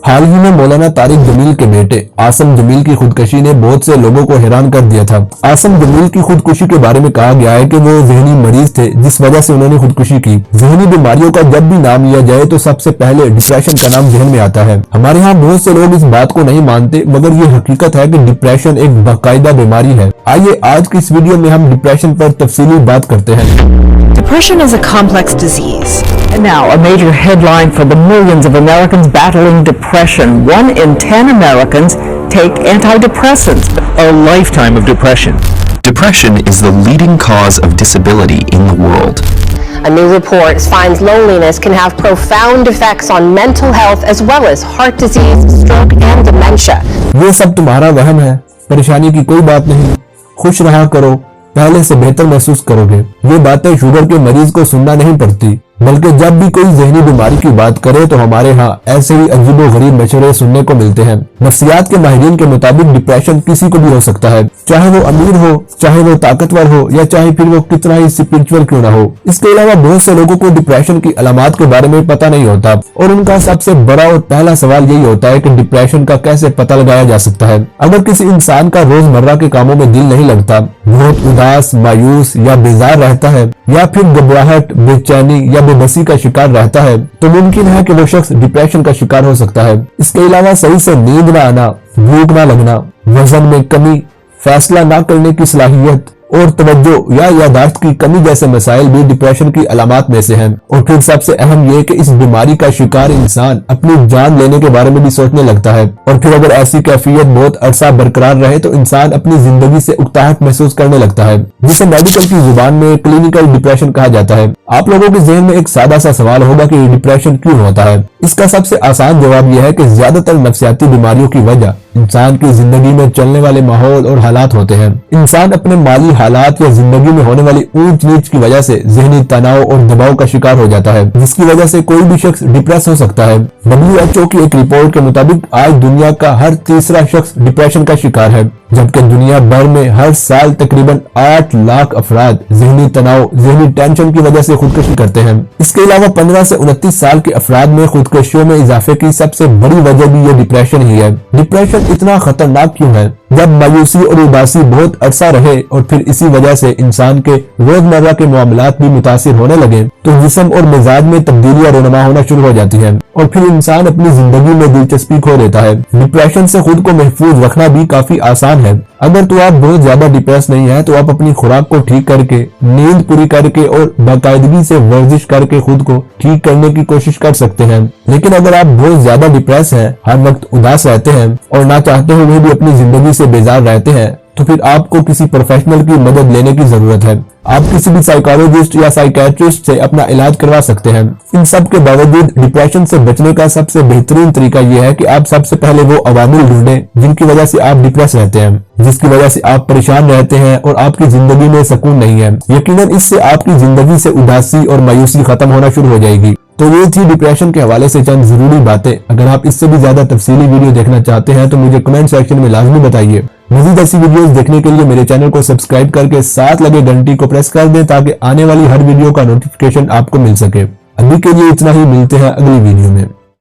हाल ही में मौलाना तारिक जमील के बेटे आसम जमील की खुदकुशी ने बहुत से लोगों को हैरान कर दिया था। आसम जमील की खुदकुशी के बारे में कहा गया है कि वो जहनी मरीज थे, जिस वजह से उन्होंने खुदकुशी की। जहनी बीमारियों का जब भी नाम लिया जाए तो सबसे पहले डिप्रेशन का नाम जहन में आता है। हमारे यहाँ बहुत से लोग इस बात को नहीं मानते, मगर ये हकीकत है कि डिप्रेशन एक बाकायदा बीमारी है। आइए आज की इस वीडियो में हम डिप्रेशन पर तफसीली बात करते हैं। Depression is a complex disease. And now, a major headline for the millions of Americans battling depression. 1 in 10 Americans take antidepressants. A lifetime of depression. Depression is the leading cause of disability in the world. A new report finds loneliness can have profound effects on mental health as well as heart disease, stroke, and dementia. ये सब तुम्हारा वहम है, परेशानी की कोई बात नहीं, खुश रहा करो, पहले से बेहतर महसूस करोगे। ये बातें शुगर के मरीज को सुनना नहीं पड़ती, बल्कि जब भी कोई जहनी बीमारी की बात करे तो हमारे यहाँ ऐसे ही अजीबोगरीब मशवरे सुनने को मिलते हैं। नफ्सियात के माहिरीन के मुताबिक डिप्रेशन किसी को भी हो सकता है, चाहे वो अमीर हो, चाहे वो ताकतवर हो, या चाहे फिर वो कितना ही स्पिरिचुअल क्यों ना हो। इसके अलावा बहुत से लोगों को डिप्रेशन की अलामात के बारे में पता नहीं होता और उनका सबसे बड़ा और पहला सवाल यही होता है कि डिप्रेशन का कैसे पता लगाया जा सकता है। अगर किसी इंसान का रोजमर्रा के कामों में दिल नहीं लगता, बहुत उदास, मायूस या बेजार रहता है, या फिर घबराहट, बेचैनी या बेबसी का शिकार रहता है, तो मुमकिन है कि वो शख्स डिप्रेशन का शिकार हो सकता है। इसके अलावा सही से नींद न आना, भूख न लगना, वजन में कमी, फैसला न करने की सलाहियत और तवज्जो या यादाश्त की कमी जैसे मसाइल भी डिप्रेशन की अलामात में से हैं। और फिर सबसे अहम यह कि इस बीमारी का शिकार इंसान अपनी जान लेने के बारे में भी सोचने लगता है, और फिर अगर ऐसी कैफियत बहुत अरसा बरकरार रहे तो इंसान अपनी जिंदगी से उकताहट महसूस करने लगता है, जिसे मेडिकल की जुबान में क्लिनिकल डिप्रेशन कहा जाता है। आप लोगों के जहन में एक सादा सा सवाल होगा कि डिप्रेशन क्यों होता है। इसका सबसे आसान जवाब यह है कि ज्यादातर नफ्सियाती बीमारियों की वजह इंसान की जिंदगी में चलने वाले माहौल और हालात होते हैं। इंसान अपने माली हालात या जिंदगी में होने वाली ऊंच नीच की वजह से जहनी तनाव और दबाव का शिकार हो जाता है, जिसकी वजह से कोई भी शख्स डिप्रेस हो सकता है। WHO की एक रिपोर्ट के मुताबिक आज दुनिया का हर तीसरा शख्स डिप्रेशन का शिकार है, जबकि दुनिया भर में हर साल तकरीबन 8 लाख अफराद जहनी तनाव, जहनी टेंशन की वजह से खुदकुशी करते हैं। इसके अलावा 15 से 29 साल के अफराद में खुदकुशियों में इजाफे की सबसे बड़ी वजह भी ये डिप्रेशन ही है। डिप्रेशन इतना खतरनाक क्यों है? जब मायूसी और उदासी बहुत अरसा रहे और फिर इसी वजह से इंसान के रोजमर्रा के मामलात भी मुतासिर होने लगे, तो जिस्म और मिजाज में तब्दीलियां रोनमा होना शुरू हो जाती है और फिर इंसान अपनी जिंदगी में दिलचस्पी खो देता है। डिप्रेशन से खुद को महफूज रखना भी काफी आसान है। अगर तो आप बहुत ज्यादा डिप्रेस नहीं है तो आप अपनी खुराक को ठीक करके, नींद पूरी करके और बाकायदगी से वर्जिश करके खुद को ठीक करने की कोशिश कर सकते हैं। लेकिन अगर आप बहुत ज्यादा डिप्रेस हैं, हर वक्त उदास रहते हैं और ना चाहते हुए भी अपनी जिंदगी से बेजार रहते हैं, तो फिर आपको किसी प्रोफेशनल की मदद लेने की जरूरत है। आप किसी भी साइकोलॉजिस्ट या साइकेट्रिस्ट से अपना इलाज करवा सकते हैं। इन सब के बावजूद डिप्रेशन से बचने का सबसे बेहतरीन तरीका यह है कि आप सबसे पहले वो अवामिल ढूंढें जिनकी वजह से आप डिप्रेस रहते हैं, जिसकी वजह से आप परेशान रहते हैं और आपकी जिंदगी में सुकून नहीं है। यकीनन इससे आपकी जिंदगी से उदासी और मायूसी खत्म होना शुरू हो जाएगी। तो ये थी डिप्रेशन के हवाले से चंद जरूरी बातें। अगर आप इससे भी ज्यादा तफसीली वीडियो देखना चाहते हैं तो मुझे कमेंट सेक्शन में लाजमी बताइए। मजीद ऐसी वीडियोस देखने के लिए मेरे चैनल को सब्सक्राइब करके साथ लगे घंटी को प्रेस कर दें ताकि आने वाली हर वीडियो का नोटिफिकेशन आपको मिल सके। अभी के लिए इतना ही, मिलते हैं अगली वीडियो में।